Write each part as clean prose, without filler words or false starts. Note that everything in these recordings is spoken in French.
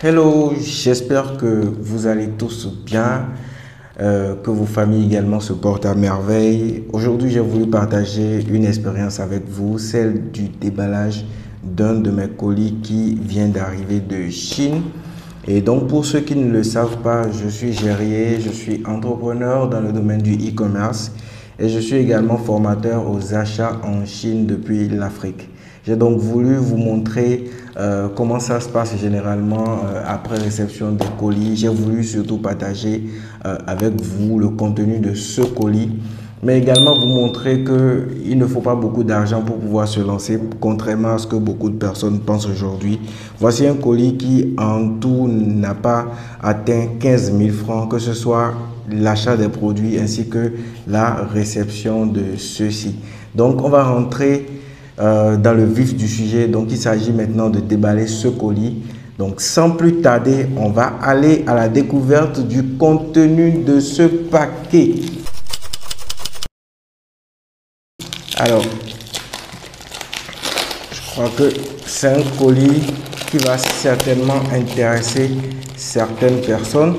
Hello, j'espère que vous allez tous bien, que vos familles également se portent à merveille. Aujourd'hui, j'ai voulu partager une expérience avec vous, celle du déballage d'un de mes colis qui vient d'arriver de Chine. Et donc, pour ceux qui ne le savent pas, je suis gérier, je suis entrepreneur dans le domaine du e-commerce et je suis également formateur aux achats en Chine depuis l'Afrique. J'ai donc voulu vous montrer comment ça se passe généralement après réception des colis. J'ai voulu surtout partager avec vous le contenu de ce colis, mais également vous montrer qu'il ne faut pas beaucoup d'argent pour pouvoir se lancer, contrairement à ce que beaucoup de personnes pensent aujourd'hui. Voici un colis qui en tout n'a pas atteint 15 000 francs, que ce soit l'achat des produits ainsi que la réception de ceux-ci. Donc on va rentrer dans le vif du sujet. Donc il s'agit maintenant de déballer ce colis. Donc sans plus tarder, on va aller à la découverte du contenu de ce paquet. Alors, je crois que c'est un colis qui va certainement intéresser certaines personnes.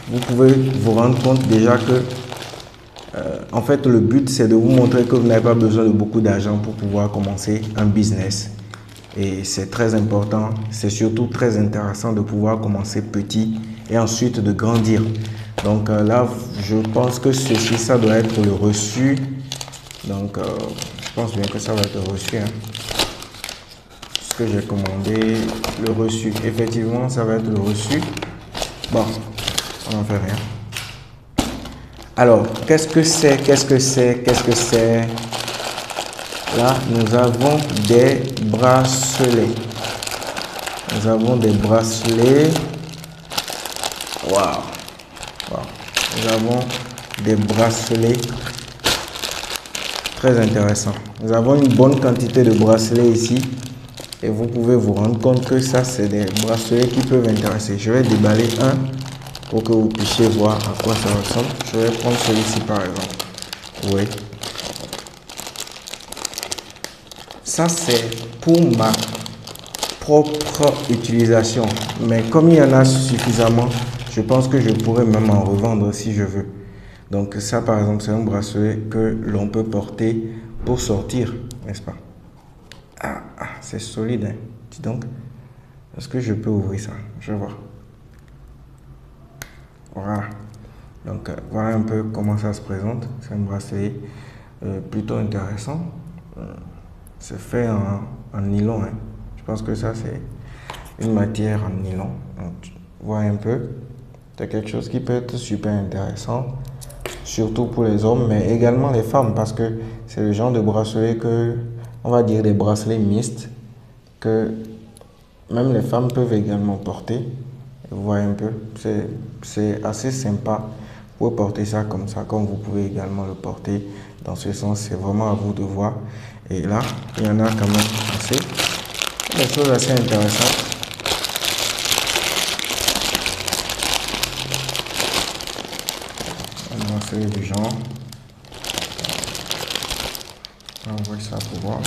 Vous pouvez vous rendre compte déjà que en fait, le but, c'est de vous montrer que vous n'avez pas besoin de beaucoup d'argent pour pouvoir commencer un business. Et c'est très important, c'est surtout très intéressant de pouvoir commencer petit et ensuite de grandir. Donc là, je pense que ceci, ça doit être le reçu. Donc, je pense bien que ça va être le reçu. Ce que j'ai commandé, le reçu. Effectivement, ça va être le reçu. Bon, on n'en fait rien. Alors, qu'est-ce que c'est? Qu'est-ce que c'est? Qu'est-ce que c'est? Là, nous avons des bracelets. Nous avons des bracelets. Waouh! Wow. Nous avons des bracelets très intéressants. Nous avons une bonne quantité de bracelets ici. Et vous pouvez vous rendre compte que ça, c'est des bracelets qui peuvent intéresser. Je vais déballer un pour que vous puissiez voir à quoi ça ressemble. Je vais prendre celui-ci par exemple. Oui. Ça, c'est pour ma propre utilisation. Mais comme il y en a suffisamment, je pense que je pourrais même en revendre si je veux. Donc ça, par exemple, c'est un bracelet que l'on peut porter pour sortir, n'est-ce pas? Ah, c'est solide, hein? Dis donc. Est-ce que je peux ouvrir ça? Je vais voir. Voilà. Donc voilà un peu comment ça se présente. C'est un bracelet plutôt intéressant. C'est fait en nylon. Hein. Je pense que ça c'est une matière en nylon. Donc tu vois un peu. C'est quelque chose qui peut être super intéressant. Surtout pour les hommes, mais également les femmes. Parce que c'est le genre de bracelet que, on va dire des bracelets mixtes, que même les femmes peuvent également porter. Vous voyez un peu, c'est assez sympa. Vous pouvez porter ça, comme vous pouvez également le porter dans ce sens. C'est vraiment à vous de voir. Et là, il y en a quand même assez. Des choses assez intéressantes. Un bracelet du genre. On va ouvrir ça pour voir.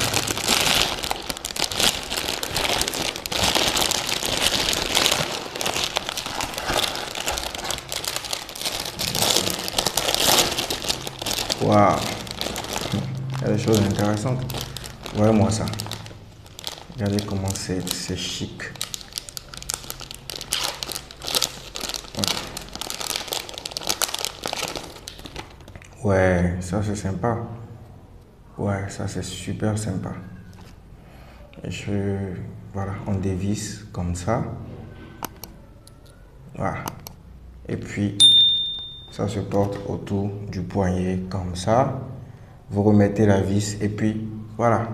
Waouh! Il y a des choses intéressantes. Voyez-moi ça. Regardez comment c'est chic. Ouais, ça c'est sympa. Ouais, ça c'est super sympa. Voilà, on dévisse comme ça. Voilà. Et puis, ça se porte autour du poignet comme ça. Vous remettez la vis et puis voilà.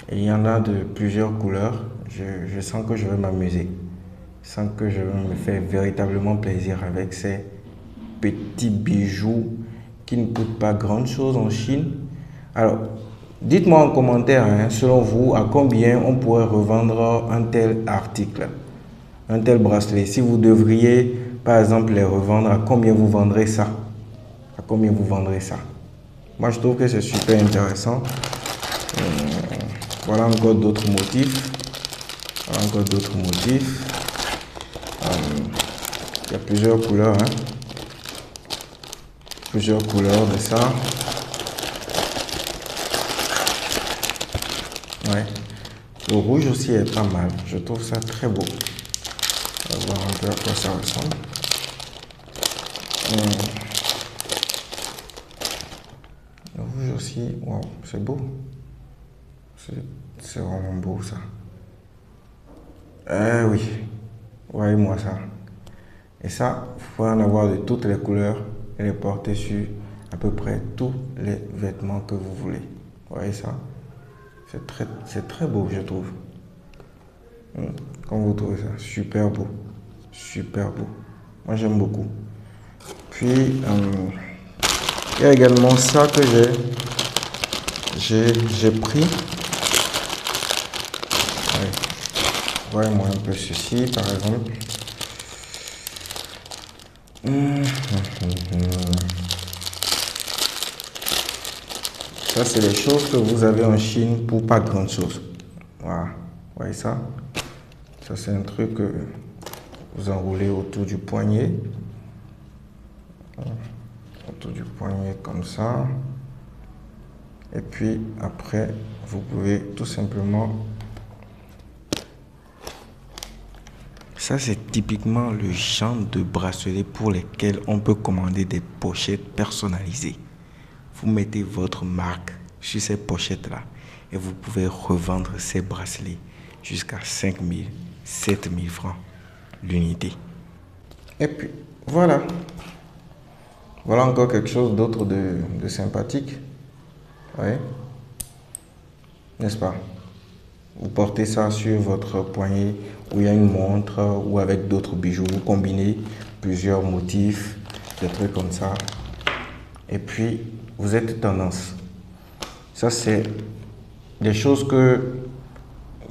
Et il y en a de plusieurs couleurs. Je sens que je vais m'amuser. Je sens que je vais me faire véritablement plaisir avec ces petits bijoux qui ne coûtent pas grand chose en Chine. Alors, dites-moi en commentaire, hein, selon vous, à combien on pourrait revendre un tel article, un tel bracelet. Si vous devriez, par exemple, les revendre, à combien vous vendrez ça? À combien vous vendrez ça? Moi, je trouve que c'est super intéressant. Voilà encore d'autres motifs. Voilà encore d'autres motifs. Il y a plusieurs couleurs, hein. Plusieurs couleurs de ça. Ouais. Le rouge aussi est pas mal. Je trouve ça très beau. On va voir un peu à quoi ça ressemble. Le rouge aussi, wow, c'est beau. C'est vraiment beau ça. Oui, voyez-moi ça. Et ça, vous pouvez en avoir de toutes les couleurs et les porter sur à peu près tous les vêtements que vous voulez. Vous voyez ça? C'est très beau, je trouve. Comme vous trouvez ça, super beau. Super beau. Moi, j'aime beaucoup. Puis, il y a également ça que j'ai pris. Voyez-moi un peu ceci, par exemple. Ça, c'est les choses que vous avez en Chine pour pas grand chose. Voilà, vous voyez ça? Ça, c'est un truc que vous enroulez autour du poignet. Autour du poignet comme ça. Et puis, après, vous pouvez tout simplement... Ça, c'est typiquement le genre de bracelet pour lesquels on peut commander des pochettes personnalisées. Vous mettez votre marque sur ces pochettes-là et vous pouvez revendre ces bracelets jusqu'à 5 000, 7 000 francs l'unité. Et puis, voilà. Voilà encore quelque chose d'autre de sympathique. Oui. N'est-ce pas? Vous portez ça sur votre poignet où il y a une montre ou avec d'autres bijoux. Vous combinez plusieurs motifs, des trucs comme ça. Et puis, vous êtes tendance. Ça, c'est des choses que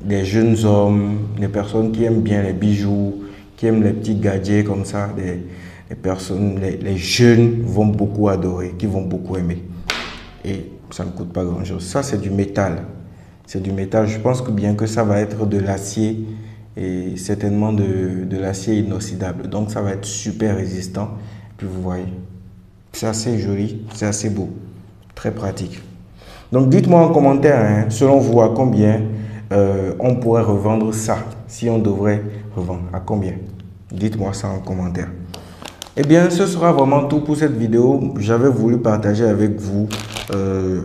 les jeunes hommes, les personnes qui aiment bien les bijoux, qui aiment les petits gadgets comme ça, les personnes, les jeunes vont beaucoup adorer, qui vont beaucoup aimer. Et ça ne coûte pas grand-chose. Ça, c'est du métal. C'est du métal. Je pense que bien que ça va être de l'acier et certainement de l'acier inoxydable. Donc, ça va être super résistant. Puis, vous voyez, c'est assez joli, c'est assez beau, très pratique. Donc, dites-moi en commentaire, hein, selon vous, à combien on pourrait revendre ça, si on devrait revendre, à combien? Dites-moi ça en commentaire. Eh bien, ce sera vraiment tout pour cette vidéo. J'avais voulu partager avec vous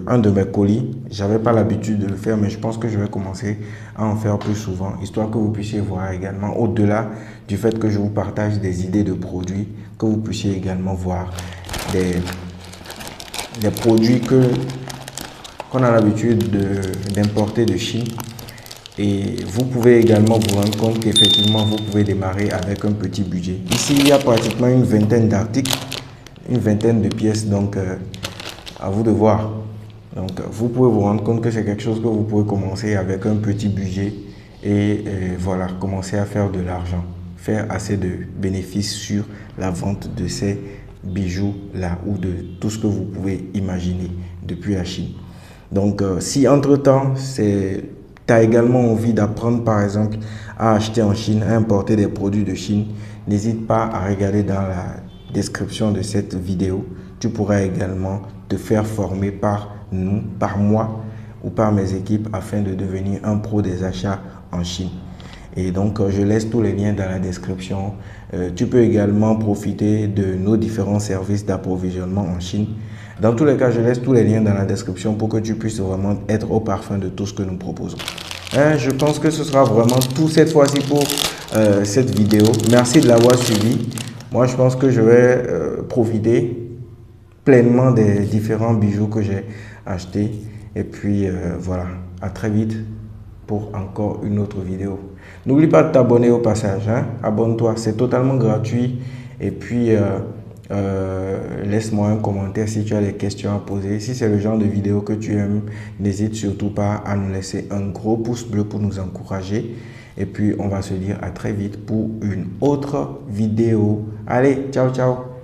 un de mes colis. J'avais pas l'habitude de le faire, mais je pense que je vais commencer à en faire plus souvent, histoire que vous puissiez voir également, au-delà du fait que je vous partage des idées de produits, que vous puissiez également voir des produits qu'on a l'habitude d'importer de Chine. Et vous pouvez également vous rendre compte qu'effectivement, vous pouvez démarrer avec un petit budget. Ici, il y a pratiquement une vingtaine d'articles, une vingtaine de pièces, donc à vous de voir. Donc, vous pouvez vous rendre compte que c'est quelque chose que vous pouvez commencer avec un petit budget et voilà, commencer à faire de l'argent, faire assez de bénéfices sur la vente de ces bijoux-là ou de tout ce que vous pouvez imaginer depuis la Chine. Donc, si entre-temps, tu as également envie d'apprendre, par exemple, à acheter en Chine, à importer des produits de Chine, n'hésite pas à regarder dans la description de cette vidéo. Tu pourras également te faire former par nous, par moi ou par mes équipes afin de devenir un pro des achats en Chine. Et donc, je laisse tous les liens dans la description. Tu peux également profiter de nos différents services d'approvisionnement en Chine. Dans tous les cas, je laisse tous les liens dans la description pour que tu puisses vraiment être au parfum de tout ce que nous proposons. Je pense que ce sera vraiment tout cette fois-ci pour cette vidéo. Merci de l'avoir suivi. Moi, je pense que je vais profiter pleinement des différents bijoux que j'ai achetés. Et puis, voilà, à très vite pour encore une autre vidéo. N'oublie pas de t'abonner au passage. Abonne-toi, c'est totalement gratuit. Et puis... laisse-moi un commentaire si tu as des questions à poser. Si c'est le genre de vidéo que tu aimes, n'hésite surtout pas à nous laisser un gros pouce bleu pour nous encourager. Et puis, on va se dire à très vite pour une autre vidéo. Allez, ciao, ciao!